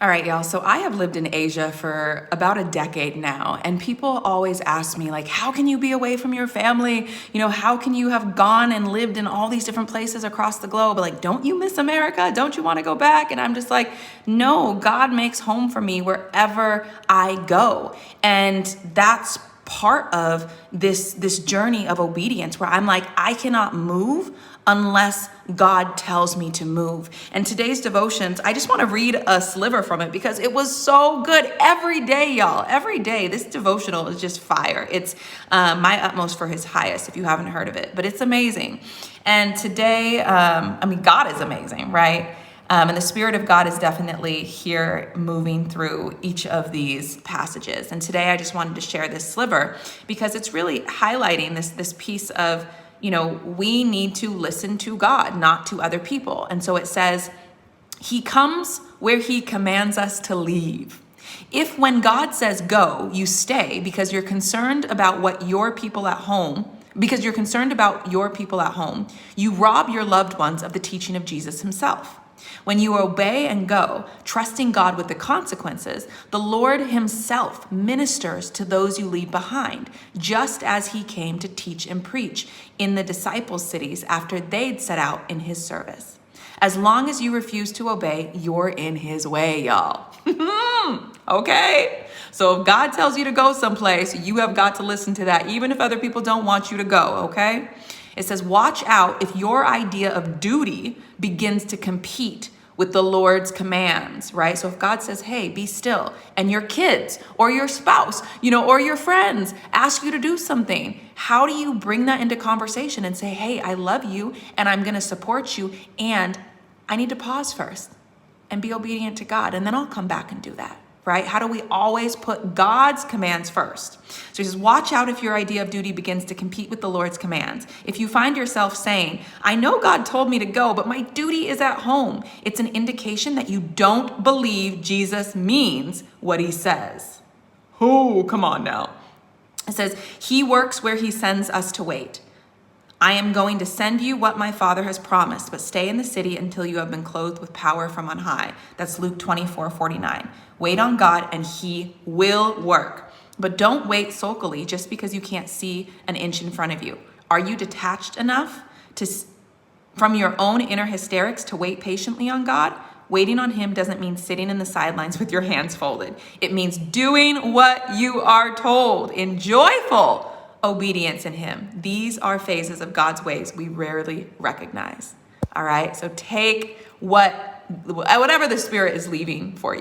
All right, y'all. So I have lived in Asia for about a decade now, and people always ask me, like, how can you be away from your family? You know, how can you have gone and lived in all these different places across the globe? Like, don't you miss America? Don't you want to go back? And I'm just like, no, God makes home for me wherever I go. And that's part of this journey of obedience where I'm like, I cannot move unless God tells me to move. And today's devotions, I just want to read a sliver from it because it was so good every day, y'all. Every day, this devotional is just fire. It's My Utmost for His Highest, if you haven't heard of it, but it's amazing. And today, God is amazing, right? And the Spirit of God is definitely here moving through each of these passages. And today I just wanted to share this sliver because it's really highlighting this piece of, we need to listen to God, not to other people. And so it says, He comes where He commands us to leave. If when God says go, you stay because you're concerned about your people at home, you rob your loved ones of the teaching of Jesus Himself. When you obey and go, trusting God with the consequences, the Lord Himself ministers to those you leave behind, just as He came to teach and preach in the disciples' cities after they'd set out in His service. As long as you refuse to obey, you're in His way, y'all. Okay? So if God tells you to go someplace, you have got to listen to that, even if other people don't want you to go, okay? It says, watch out if your idea of duty begins to compete with the Lord's commands, right? So if God says, hey, be still, and your kids or your spouse, or your friends ask you to do something, how do you bring that into conversation and say, hey, I love you and I'm going to support you and I need to pause first and be obedient to God, and then I'll come back and do that. Right? How do we always put God's commands first? So he says, watch out if your idea of duty begins to compete with the Lord's commands. If you find yourself saying, I know God told me to go, but my duty is at home, it's an indication that you don't believe Jesus means what He says. Oh, come on now. It says, He works where He sends us to wait. I am going to send you what my Father has promised, but stay in the city until you have been clothed with power from on high. That's Luke 24:49. Wait on God and He will work. But don't wait sulkily just because you can't see an inch in front of you. Are you detached enough from your own inner hysterics to wait patiently on God? Waiting on Him doesn't mean sitting in the sidelines with your hands folded. It means doing what you are told in joyful obedience in Him. These are phases of God's ways we rarely recognize. All right, so take whatever the Spirit is leaving for you.